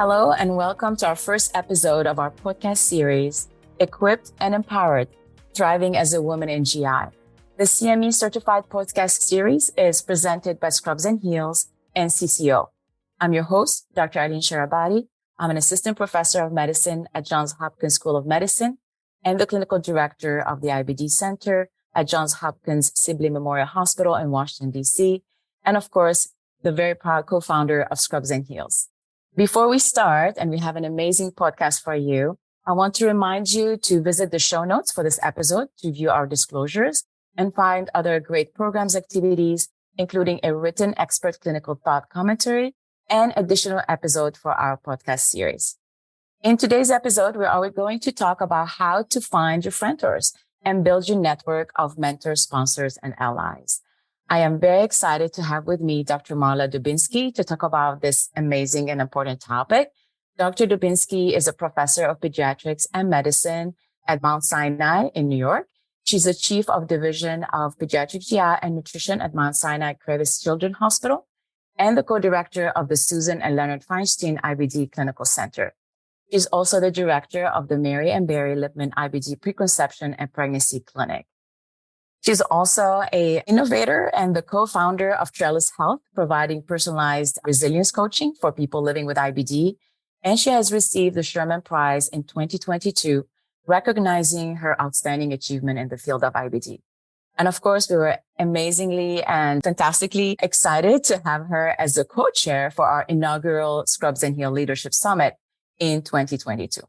Hello and welcome to our first episode of our podcast series, Equipped and Empowered, Thriving as a Woman in GI. The CME certified podcast series is presented by Scrubs and Heels and CCO. I'm your host, Dr. Aline Charabaty. I'm an assistant professor of medicine at Johns Hopkins School of Medicine and the clinical director of the IBD Center at Johns Hopkins Sibley Memorial Hospital in Washington, D.C., and of course, the very proud co-founder of Scrubs and Heels. Before we start, and we have an amazing podcast for you, I want to remind you to visit the show notes for this episode to view our disclosures and find other great programs, activities, including a written expert clinical thought commentary and additional episode for our podcast series. In today's episode, we're going to talk about how to find your Friendtors and build your network of mentors, sponsors, and allies. I am very excited to have with me Dr. Marla Dubinsky to talk about this amazing and important topic. Dr. Dubinsky is a professor of pediatrics and medicine at Mount Sinai in New York. She's the chief of division of pediatric GI and nutrition at Mount Sinai Kravis Children's Hospital and the co-director of the Susan and Leonard Feinstein IBD Clinical Center. She's also the director of the Mary and Barry Lipman IBD Preconception and Pregnancy Clinic. She's also an innovator and the co-founder of Trellus Health, providing personalized resilience coaching for people living with IBD. And she has received the Sherman Prize in 2022, recognizing her outstanding achievement in the field of IBD. And of course, we were amazingly and fantastically excited to have her as the co-chair for our inaugural Scrubs and Heels Leadership Summit in 2022.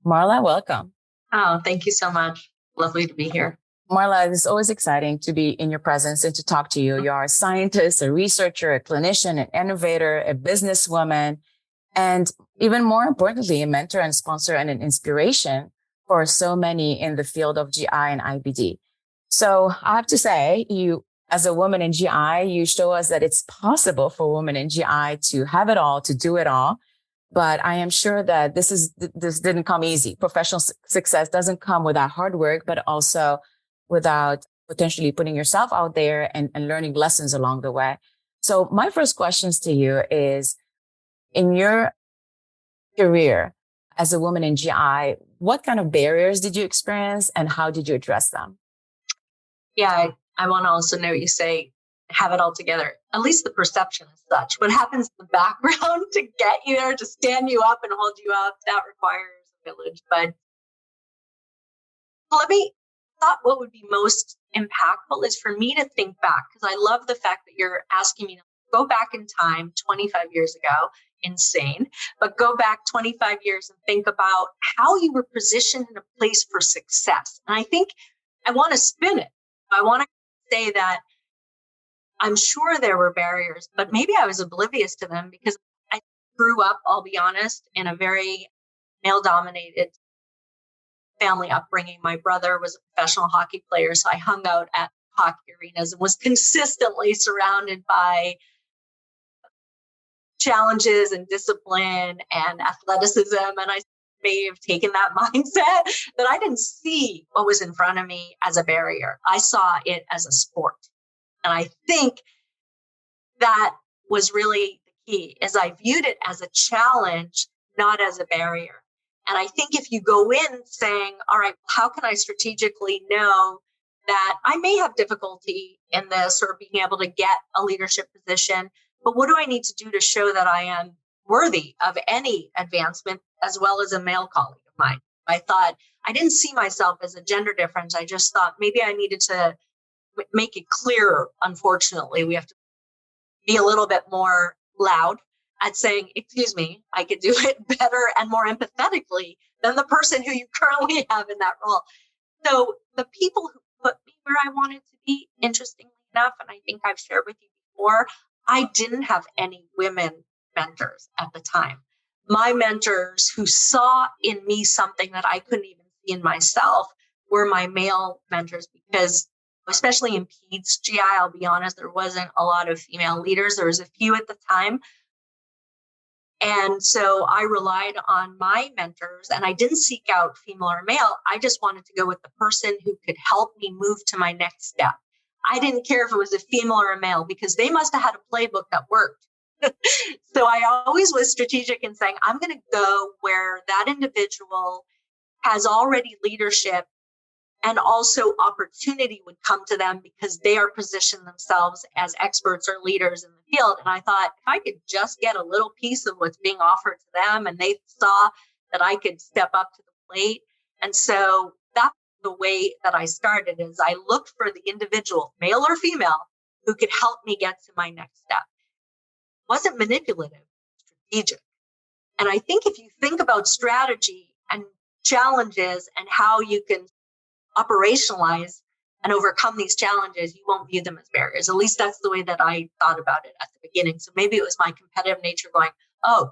Marla, welcome. Oh, thank you so much. Lovely to be here. Marla, it's always exciting to be in your presence and to talk to you. You are a scientist, a researcher, a clinician, an innovator, a businesswoman, and even more importantly, a mentor and sponsor and an inspiration for so many in the field of GI and IBD. So I have to say, you, as a woman in GI, you show us that it's possible for women in GI to have it all, to do it all. But I am sure that this didn't come easy. Professional success doesn't come without hard work, but also without potentially putting yourself out there and learning lessons along the way. So my first questions to you is, in your career as a woman in GI, what kind of barriers did you experience and how did you address them? Yeah, I want to also note you say, have it all together. At least the perception is such. What happens in the background to get you there, to stand you up and hold you up, that requires a village. But thought what would be most impactful is for me to think back, because I love the fact that you're asking me to go back in time 25 years ago. Insane, but go back 25 years and think about how you were positioned in a place for success. And I think I want to spin it. I want to say that I'm sure there were barriers, but maybe I was oblivious to them because I grew up, I'll be honest, in a very male-dominated family upbringing. My brother was a professional hockey player, so I hung out at hockey arenas and was consistently surrounded by challenges and discipline and athleticism. And I may have taken that mindset that I didn't see what was in front of me as a barrier. I saw it as a sport. And I think that was really the key, is I viewed it as a challenge, not as a barrier. And I think if you go in saying, all right, how can I strategically know that I may have difficulty in this or being able to get a leadership position, but what do I need to do to show that I am worthy of any advancement as well as a male colleague of mine? I thought I didn't see myself as a gender difference. I just thought maybe I needed to make it clearer. Unfortunately, we have to be a little bit more loud at saying, excuse me, I could do it better and more empathetically than the person who you currently have in that role. So the people who put me where I wanted to be, interestingly enough, and I think I've shared with you before, I didn't have any women mentors at the time. My mentors who saw in me something that I couldn't even see in myself were my male mentors, because especially in peds GI, I'll be honest, there wasn't a lot of female leaders. There was a few at the time. And so I relied on my mentors, and I didn't seek out female or male. I just wanted to go with the person who could help me move to my next step. I didn't care if it was a female or a male, because they must have had a playbook that worked. So I always was strategic in saying, I'm going to go where that individual has already leadership and also opportunity would come to them because they are positioned themselves as experts or leaders in the field. And I thought if I could just get a little piece of what's being offered to them and they saw that I could step up to the plate. And so that's the way that I started is I looked for the individual, male or female, who could help me get to my next step. It wasn't manipulative, strategic. And I think if you think about strategy and challenges and how you can operationalize and overcome these challenges, you won't view them as barriers. At least that's the way that I thought about it at the beginning. So maybe it was my competitive nature going, oh,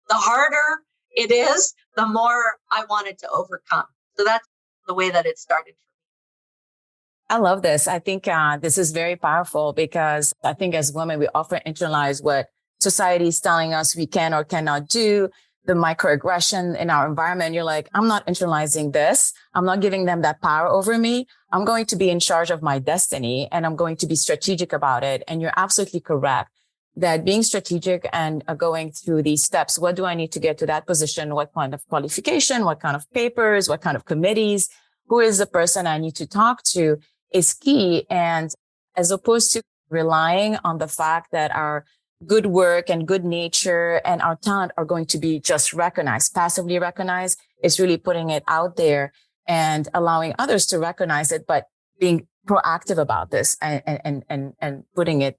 the harder it is, the more I wanted to overcome. So that's the way that it started for me. I love this. I think this is very powerful because I think as women, we often internalize what society is telling us we can or cannot do, the microaggression in our environment. You're like, I'm not internalizing this. I'm not giving them that power over me. I'm going to be in charge of my destiny and I'm going to be strategic about it. And you're absolutely correct that being strategic and going through these steps, what do I need to get to that position? What kind of qualification? What kind of papers? What kind of committees? Who is the person I need to talk to is key. And as opposed to relying on the fact that our good work and good nature and our talent are going to be just recognized, passively recognized, it's really putting it out there and allowing others to recognize it, but being proactive about this and putting it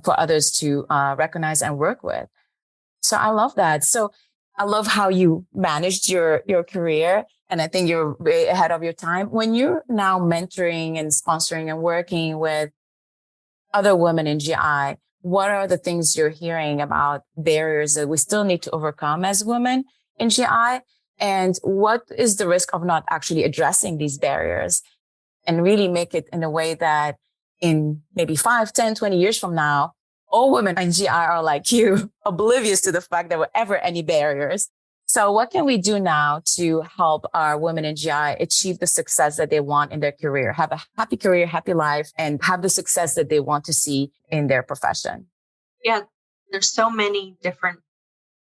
for others to recognize and work with. So I love that. So I love how you managed your career. And I think you're way ahead of your time. When you're now mentoring and sponsoring and working with other women in GI, what are the things you're hearing about barriers that we still need to overcome as women in GI? And what is the risk of not actually addressing these barriers and really make it in a way that in maybe 5, 10, 20 years from now, all women in GI are like you, oblivious to the fact there were ever any barriers. So what can we do now to help our women in GI achieve the success that they want in their career, have a happy career, happy life, and have the success that they want to see in their profession? Yeah, there's so many different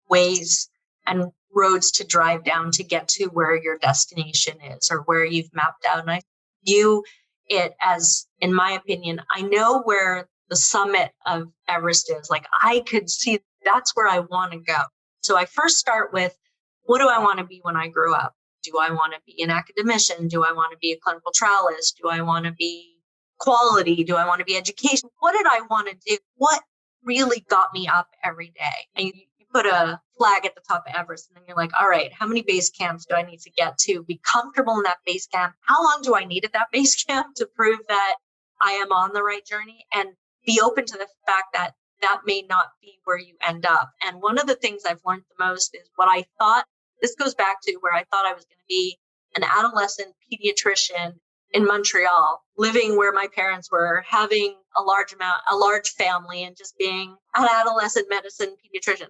ways and roads to drive down to get to where your destination is or where you've mapped out. And I view it as, in my opinion, I know where the summit of Everest is. Like I could see that's where I want to go. So I first start with, what do I want to be when I grow up? Do I want to be an academician? Do I want to be a clinical trialist? Do I want to be quality? Do I want to be education? What did I want to do? What really got me up every day? And you put a flag at the top of Everest and then you're like, all right, how many base camps do I need to get to? Be comfortable in that base camp. How long do I need at that base camp to prove that I am on the right journey? And be open to the fact that that may not be where you end up. And one of the things I've learned the most is what I thought, this goes back to where I thought I was going to be an adolescent pediatrician in Montreal, living where my parents were, having a large family and just being an adolescent medicine pediatrician.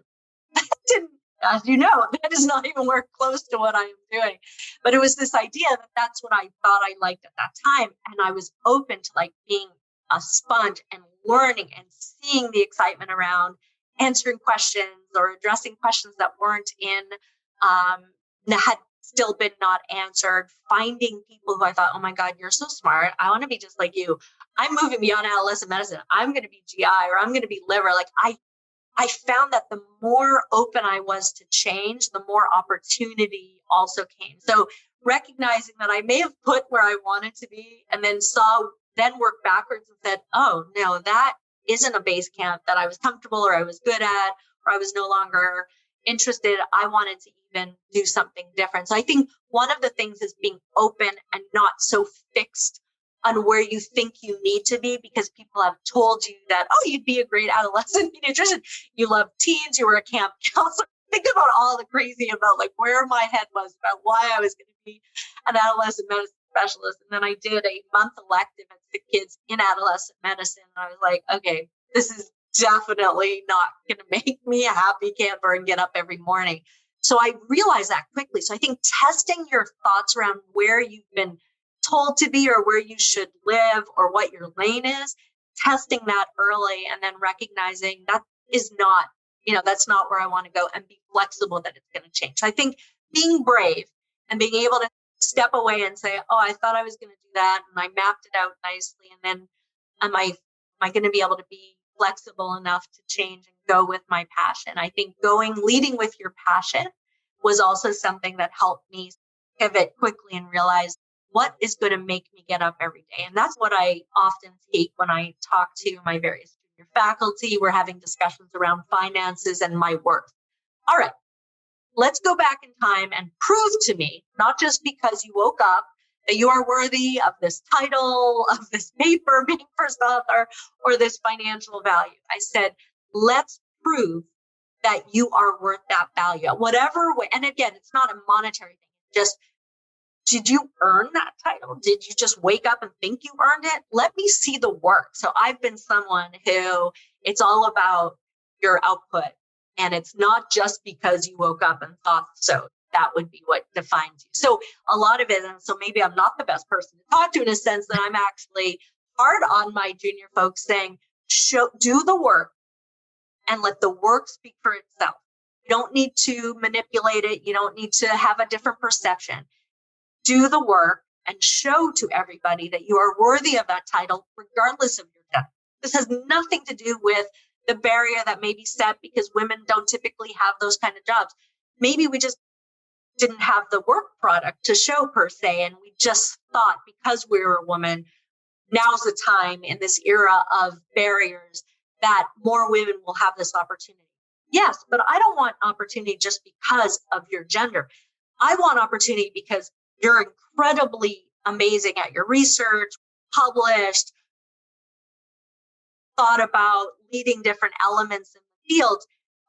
That didn't, as you know, that does not even work close to what I am doing. But it was this idea that that's what I thought I liked at that time. And I was open to like being a sponge and learning and seeing the excitement around answering questions or addressing questions that weren't that had still been not answered, finding people who I thought, oh my God, you're so smart. I want to be just like you. I'm moving beyond adolescent medicine. I'm going to be GI or I'm going to be liver. Like I found that the more open I was to change, the more opportunity also came. So recognizing that I may have put where I wanted to be and then worked backwards and said, oh no, that isn't a base camp that I was comfortable or I was good at, or I was no longer interested. I wanted to even do something different. So I think one of the things is being open and not so fixed on where you think you need to be because people have told you that, oh, you'd be a great adolescent pediatrician. You love teens. You were a camp counselor. Think about all the crazy about like where my head was about why I was going to be an adolescent medicine specialist. And then I did a month elective at Sick Kids in adolescent medicine. And I was like, okay, this is definitely not going to make me a happy camper and get up every morning. So I realized that quickly. So I think testing your thoughts around where you've been told to be or where you should live or what your lane is, testing that early and then recognizing that is not, that's not where I want to go, and be flexible that it's going to change. So I think being brave and being able to step away and say, oh, I thought I was going to do that, and I mapped it out nicely. And then am I going to be able to be flexible enough to change and go with my passion? I think leading with your passion was also something that helped me pivot quickly and realize what is going to make me get up every day. And that's what I often take when I talk to my various junior faculty. We're having discussions around finances and my worth. All right, let's go back in time and prove to me, not just because you woke up, that you are worthy of this title, of this paper being first author, or this financial value. I said, let's prove that you are worth that value, whatever way. And again, it's not a monetary thing. Just, did you earn that title? Did you just wake up and think you earned it? Let me see the work. So I've been someone who it's all about your output. And it's not just because you woke up and thought so. That would be what defines you. So a lot of it, and so maybe I'm not the best person to talk to in a sense that I'm actually hard on my junior folks saying, do the work and let the work speak for itself. You don't need to manipulate it. You don't need to have a different perception. Do the work and show to everybody that you are worthy of that title, regardless of your gender. This has nothing to do with the barrier that may be set because women don't typically have those kind of jobs. Maybe we just didn't have the work product to show per se. And we just thought because we were a woman, now's the time in this era of barriers that more women will have this opportunity. Yes, but I don't want opportunity just because of your gender. I want opportunity because you're incredibly amazing at your research, published, thought about leading different elements in the field.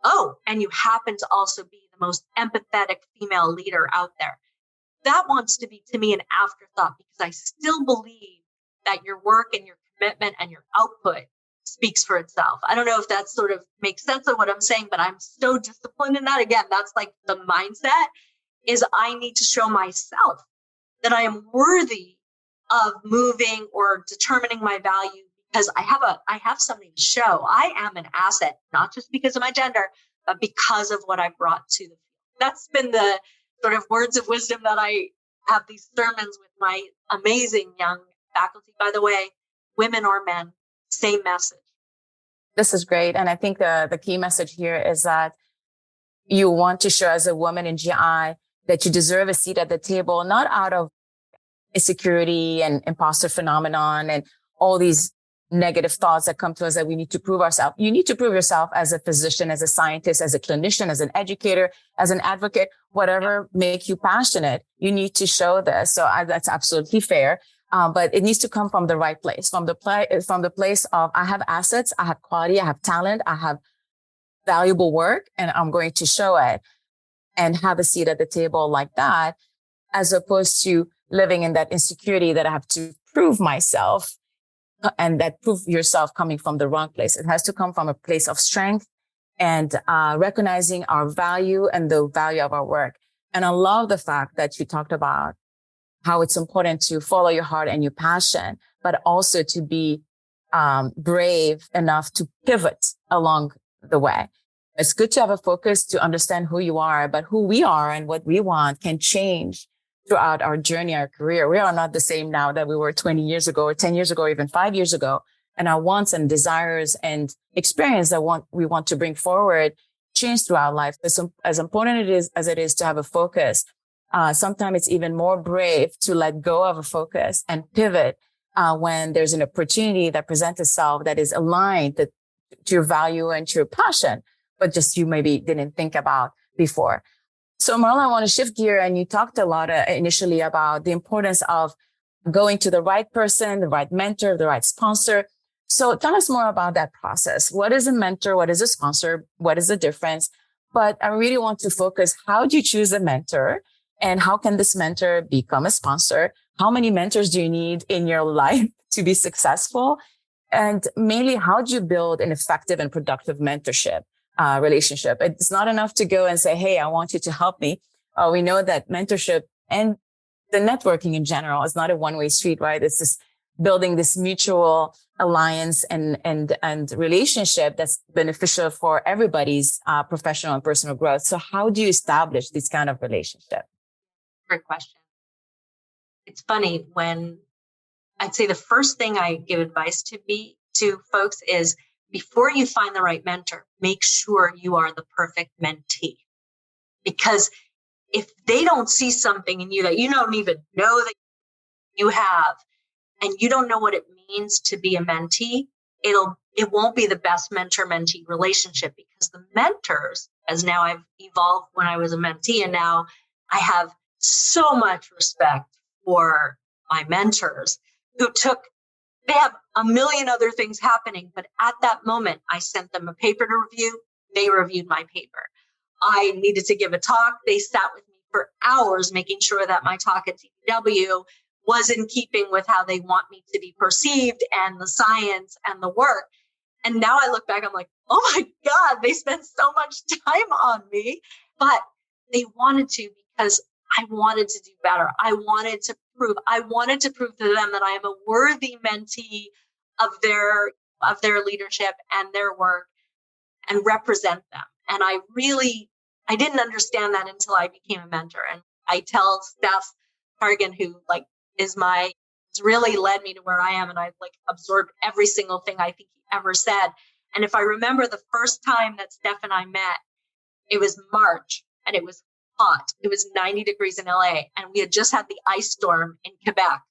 Oh, and you happen to also be the most empathetic female leader out there. That wants to be, to me, an afterthought because I still believe that your work and your commitment and your output speaks for itself. I don't know if that sort of makes sense of what I'm saying, but I'm so disciplined in that. Again, that's like the mindset is I need to show myself that I am worthy of moving or determining my value because I have something to show. I am an asset, not just because of my gender, but because of what I brought to the field. That's been the sort of words of wisdom that I have these sermons with my amazing young faculty. By the way, women or men, same message. This is great. And I think the key message here is that you want to show as a woman in GI that you deserve a seat at the table, not out of insecurity and imposter phenomenon and all these negative thoughts that come to us that we need to prove ourselves. You need to prove yourself as a physician, as a scientist, as a clinician, as an educator, as an advocate, whatever make you passionate. You need to show this. So that's absolutely fair. But it needs to come from the right place, from the place of I have assets, I have quality, I have talent, I have valuable work, and I'm going to show it and have a seat at the table like that, as opposed to living in that insecurity that I have to prove myself and that prove yourself coming from the wrong place. It has to come from a place of strength and recognizing our value and the value of our work. And I love the fact that you talked about how it's important to follow your heart and your passion, but also to be brave enough to pivot along the way. It's good to have a focus to understand who you are, but who we are and what we want can change throughout our journey, our career. We are not the same now that we were 20 years ago or 10 years ago, or even 5 years ago. And our wants and desires and experience that we want to bring forward change throughout life. As important as it is to have a focus, sometimes it's even more brave to let go of a focus and pivot when there's an opportunity that presents itself that is aligned to your value and to your passion, but just you maybe didn't think about before. So Marla, I want to shift gear, and you talked a lot initially about the importance of going to the right person, the right mentor, the right sponsor. So tell us more about that process. What is a mentor? What is a sponsor? What is the difference? But I really want to focus, how do you choose a mentor? And how can this mentor become a sponsor? How many mentors do you need in your life to be successful? And mainly, how do you build an effective and productive mentorship relationship? It's not enough to go and say, hey, I want you to help me. We know that mentorship and the networking in general is not a one-way street, right? It's just building this mutual alliance and relationship that's beneficial for everybody's professional and personal growth. So how do you establish this kind of relationship? Great question. It's funny, when I'd say the first thing I give advice to folks is, before you find the right mentor, make sure you are the perfect mentee. Because if they don't see something in you that you don't even know that you have, and you don't know what it means to be a mentee, it won't be the best mentor-mentee relationship, because the mentors, as now I've evolved when I was a mentee, and now I have so much respect for my mentors they have a million other things happening, but at that moment, I sent them a paper to review. They reviewed my paper. I needed to give a talk. They sat with me for hours, making sure that my talk at TPW was in keeping with how they want me to be perceived and the science and the work. And now I look back, I'm like, oh my God, they spent so much time on me, but they wanted to, because I wanted to do better. I wanted to prove to them that I am a worthy mentee of their leadership and their work, and represent them. And I didn't understand that until I became a mentor. And I tell Steph Hargan, who has really led me to where I am, and I've absorbed every single thing I think he ever said. And if I remember the first time that Steph and I met, it was March and it was hot. It was 90 degrees in LA, and we had just had the ice storm in Quebec.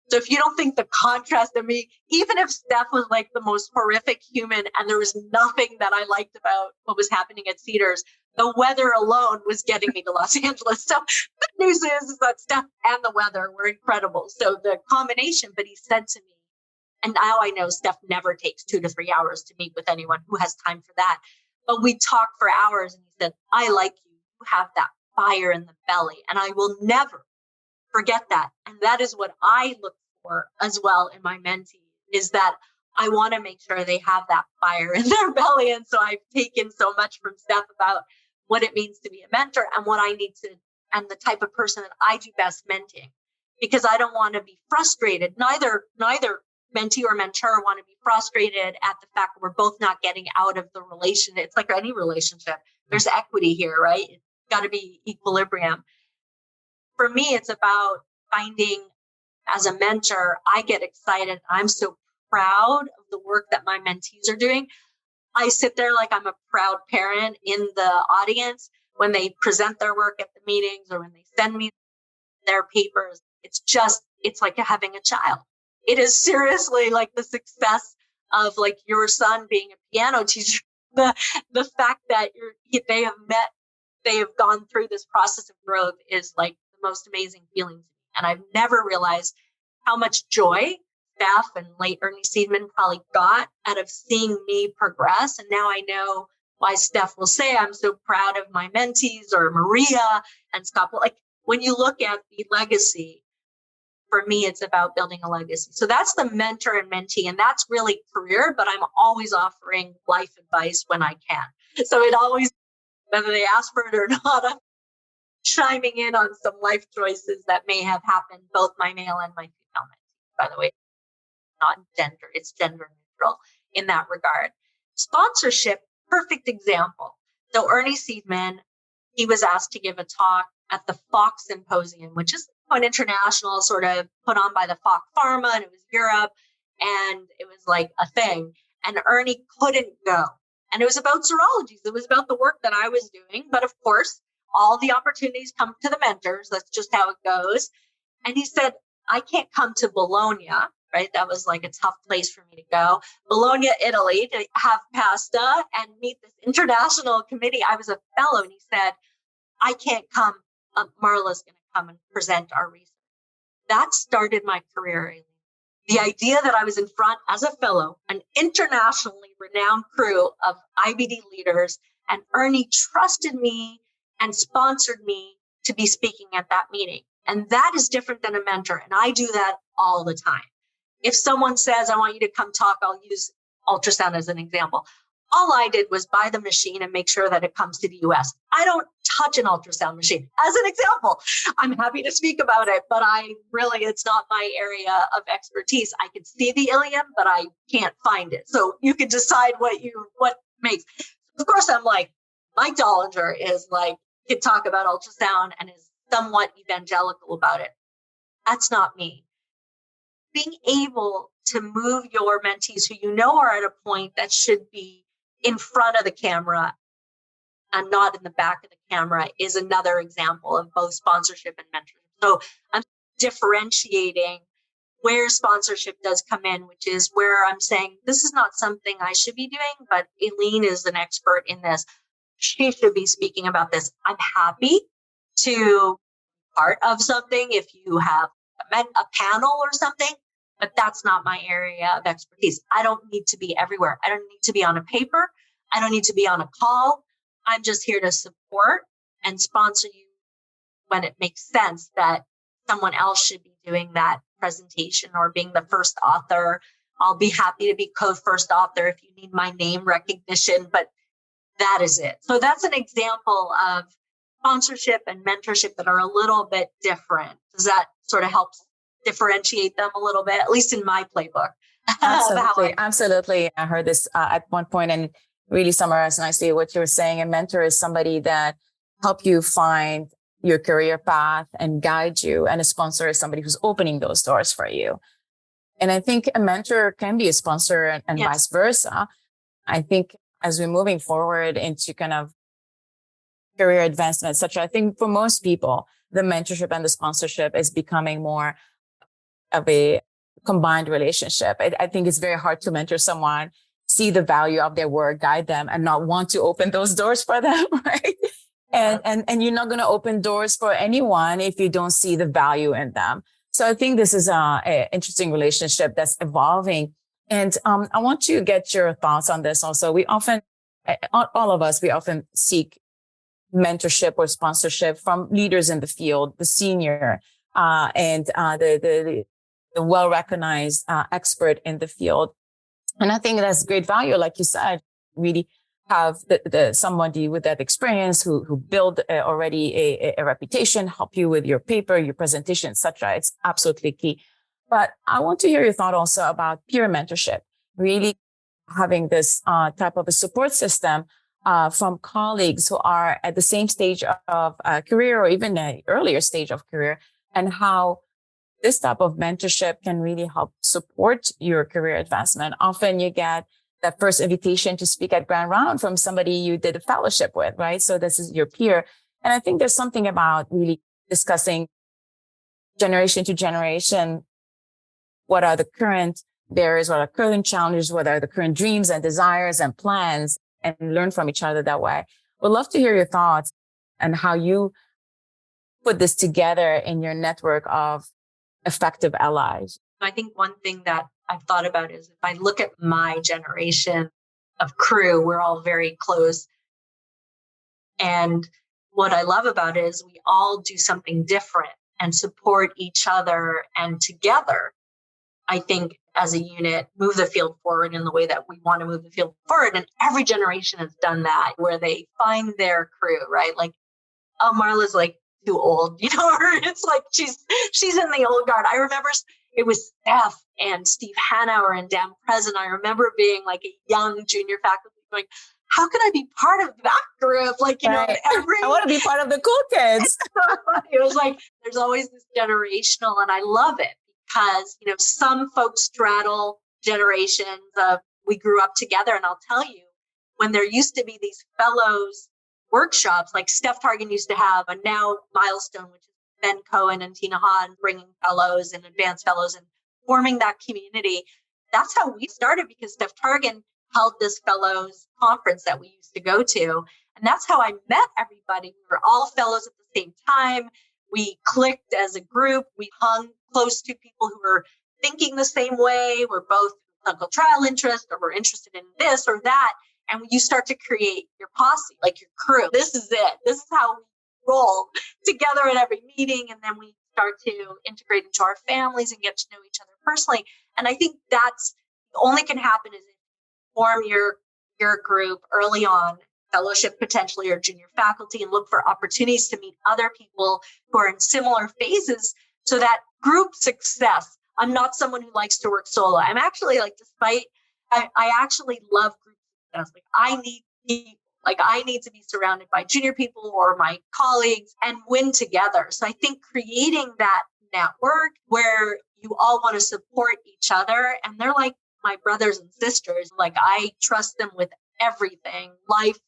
So if you don't think the contrast of me, even if Steph was the most horrific human and there was nothing that I liked about what was happening at Cedars, the weather alone was getting me to Los Angeles. So the news is that Steph and the weather were incredible. So the combination, but he said to me, and now I know Steph never takes 2 to 3 hours to meet with anyone who has time for that. But we talked for hours, and he said, I like you. You have that fire in the belly, and I will never forget that. And that is what I look for as well in my mentees, is that I want to make sure they have that fire in their belly. And so I've taken so much from Steph about what it means to be a mentor and what I need to, and the type of person that I do best mentoring, because I don't want to be frustrated. Neither mentee or mentor want to be frustrated at the fact that we're both not getting out of the relation. It's like any relationship. There's equity here, right? It's got to be equilibrium. For me, it's about finding, as a mentor, I get excited. I'm so proud of the work that my mentees are doing. I sit there like I'm a proud parent in the audience when they present their work at the meetings or when they send me their papers. It's like having a child. It is seriously like the success of your son being a piano teacher. The fact that they have gone through this process of growth is the most amazing feeling to me. And I've never realized how much joy Steph and late Ernie Seidman probably got out of seeing me progress. And now I know why Steph will say, I'm so proud of my mentees, or Maria and Scott. When you look at the legacy, for me, it's about building a legacy. So that's the mentor and mentee, and that's really career, but I'm always offering life advice when I can. So it always, whether they ask for it or not, I'm chiming in on some life choices that may have happened, both my male and my female mentees, by the way. Not gender, it's gender neutral in that regard. Sponsorship, perfect example. So Ernie Seidman, he was asked to give a talk at the FOX Symposium, which is an international sort of put on by the FOX Pharma, and it was Europe, and it was a thing. And Ernie couldn't go. And it was about serologies. It was about the work that I was doing. But of course, all the opportunities come to the mentors. That's just how it goes. And he said, I can't come to Bologna, right? That was a tough place for me to go. Bologna, Italy, to have pasta and meet this international committee. I was a fellow, and he said, I can't come. Marla's going to come and present our research. That started my career. The idea that I was in front as a fellow, an internationally renowned crew of IBD leaders, and Ernie trusted me and sponsored me to be speaking at that meeting. And that is different than a mentor. And I do that all the time. If someone says, I want you to come talk, I'll use ultrasound as an example. All I did was buy the machine and make sure that it comes to the US. I don't touch an ultrasound machine. As an example, I'm happy to speak about it, but it's not my area of expertise. I can see the ileum, but I can't find it. So you can decide what makes. Of course, I'm like, Mike Dollinger is like, can talk about ultrasound and is somewhat evangelical about it. That's not me. Being able to move your mentees who you know are at a point that should be in front of the camera and not in the back of the camera is another example of both sponsorship and mentorship. So I'm differentiating where sponsorship does come in, which is where I'm saying, this is not something I should be doing, but Aline is an expert in this. She should be speaking about this. I'm happy to be part of something if you have a panel or something, but that's not my area of expertise. I don't need to be everywhere. I don't need to be on a paper. I don't need to be on a call. I'm just here to support and sponsor you when it makes sense that someone else should be doing that presentation or being the first author. I'll be happy to be co-first author if you need my name recognition, but that is it. So that's an example of sponsorship and mentorship that are a little bit different. Does that sort of help differentiate them a little bit, at least in my playbook? Absolutely. I heard this at one point and really summarized nicely what you were saying. A mentor is somebody that help you find your career path and guide you. And a sponsor is somebody who's opening those doors for you. And I think a mentor can be a sponsor and yes. vice versa. I think as we're moving forward into kind of career advancement, etc., I think for most people, the mentorship and the sponsorship is becoming more of a combined relationship. I think it's very hard to mentor someone, see the value of their work, guide them, and not want to open those doors for them, right? And you're not going to open doors for anyone if you don't see the value in them. So I think this is an interesting relationship that's evolving. And I want to get your thoughts on this also. We often, all of us, we often seek mentorship or sponsorship from leaders in the field, the senior and the well-recognized expert in the field. And I think that's great value. Like you said, really have somebody with that experience who build already a reputation, help you with your paper, your presentation, etc. It's absolutely key. But I want to hear your thought also about peer mentorship, really having this type of a support system from colleagues who are at the same stage of career or even an earlier stage of career, and how this type of mentorship can really help support your career advancement. Often you get that first invitation to speak at Grand Round from somebody you did a fellowship with, right? So this is your peer. And I think there's something about really discussing generation to generation. What are the current barriers? What are current challenges? What are the current dreams and desires and plans? And learn from each other that way. Would love to hear your thoughts and how you put this together in your network of effective allies. I think one thing that I've thought about is if I look at my generation of crew, we're all very close. And what I love about it is we all do something different and support each other, and together, I think as a unit, move the field forward in the way that we want to move the field forward. And every generation has done that, where they find their crew, right? Like, oh, Marla's like too old, you know, or it's like she's in the old guard. I remember it was Steph and Steve Hanauer and Dan Present. I remember being like a young junior faculty going, how can I be part of that group? Like, you right. know, I want to be part of the cool kids. It was like, there's always this generational, and I love it because, you know, some folks straddle generations of, we grew up together. And I'll tell you, when there used to be these fellows workshops, like Steph Targan used to have a now milestone, which is Ben Cohen and Tina Hahn bringing fellows and advanced fellows and forming that community. That's how we started, because Steph Targan held this fellows conference that we used to go to. And that's how I met everybody. We were all fellows at the same time. We clicked as a group. We hung close to people who were thinking the same way. We're both clinical trial interest, or we're interested in this or that. And you start to create your posse, like your crew. This is it. This is how we roll together at every meeting. And then we start to integrate into our families and get to know each other personally. And I think that's only can happen is form your your group early on, fellowship potentially or junior faculty, and look for opportunities to meet other people who are in similar phases so that group success. I'm not someone who likes to work solo. I'm actually I actually love group success. I need to be surrounded by junior people or my colleagues and win together. So I think creating that network where you all want to support each other and they're like my brothers and sisters, I trust them with everything, life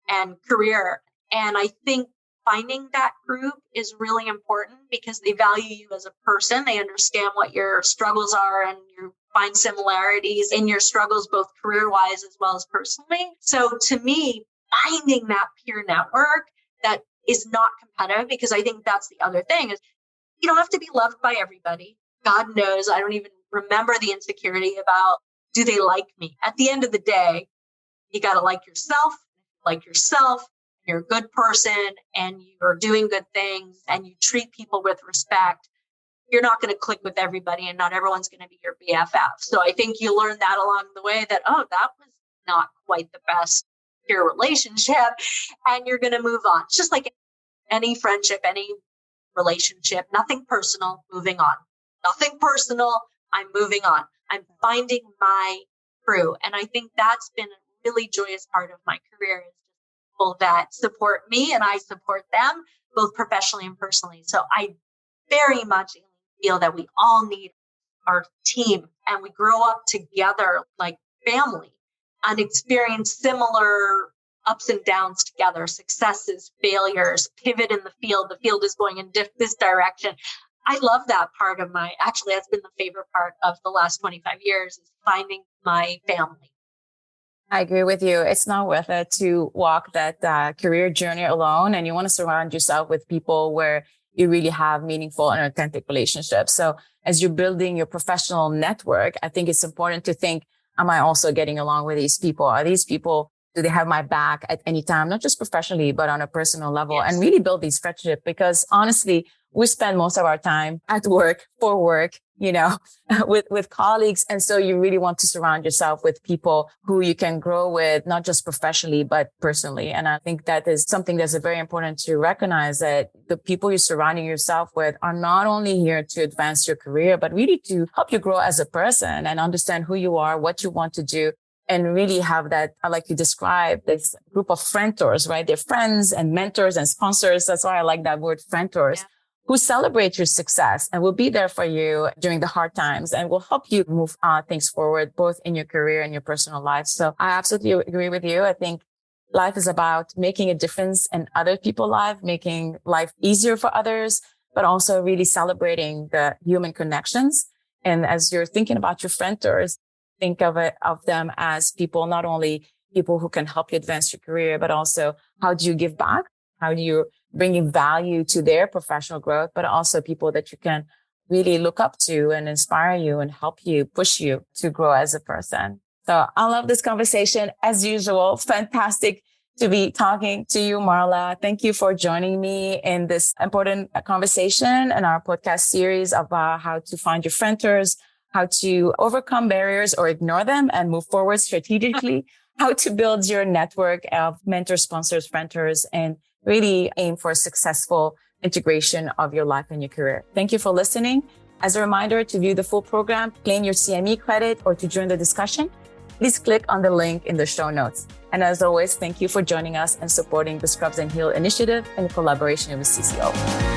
and career. And I think finding that group is really important because they value you as a person. They understand what your struggles are and you find similarities in your struggles, both career-wise as well as personally. So to me, finding that peer network that is not competitive, because I think that's the other thing is you don't have to be loved by everybody. God knows, I don't even remember the insecurity about, do they like me? At the end of the day, you got to like yourself, you're a good person and you're doing good things and you treat people with respect. You're not going to click with everybody and not everyone's going to be your BFF. So I think you learn that along the way that, that was not quite the best peer relationship and you're going to move on. It's just like any friendship, any relationship, nothing personal, moving on. Nothing personal, I'm moving on. I'm finding my crew. And I think that's been a really joyous part of my career is people that support me and I support them both professionally and personally. So I very much feel that we all need our team and we grow up together like family and experience similar ups and downs together, successes, failures, pivot in the field. The field is going in this direction. I love that part of actually, that's been the favorite part of the last 25 years is finding my family. I agree with you. It's not worth it to walk that career journey alone. And you want to surround yourself with people where you really have meaningful and authentic relationships. So as you're building your professional network, I think it's important to think, am I also getting along with these people? Are these people, do they have my back at any time? Not just professionally, but on a personal level, yes. And really build these friendships because honestly, we spend most of our time at work, for work, with colleagues. And so you really want to surround yourself with people who you can grow with, not just professionally, but personally. And I think that is something that's very important to recognize that the people you're surrounding yourself with are not only here to advance your career, but really to help you grow as a person and understand who you are, what you want to do. And really have that, I like to describe this group of Friendtors, right? They're friends and mentors and sponsors. That's why I like that word, Friendtors. Yeah. Who celebrate your success and will be there for you during the hard times and will help you move things forward, both in your career and your personal life. So I absolutely agree with you. I think life is about making a difference in other people's lives, making life easier for others, but also really celebrating the human connections. And as you're thinking about your Friendtors, think of them as people, not only people who can help you advance your career, but also how do you give back? How do you bringing value to their professional growth, but also people that you can really look up to and inspire you and help you, push you to grow as a person. So I love this conversation as usual. Fantastic to be talking to you, Marla. Thank you for joining me in this important conversation in our podcast series about how to find your Friendtors, how to overcome barriers or ignore them and move forward strategically, how to build your network of mentors, sponsors, Friendtors, and really aim for a successful integration of your life and your career. Thank you for listening. As a reminder, to view the full program, claim your CME credit, or to join the discussion, please click on the link in the show notes. And as always, thank you for joining us and supporting the Scrubs and Heal initiative in collaboration with CCO.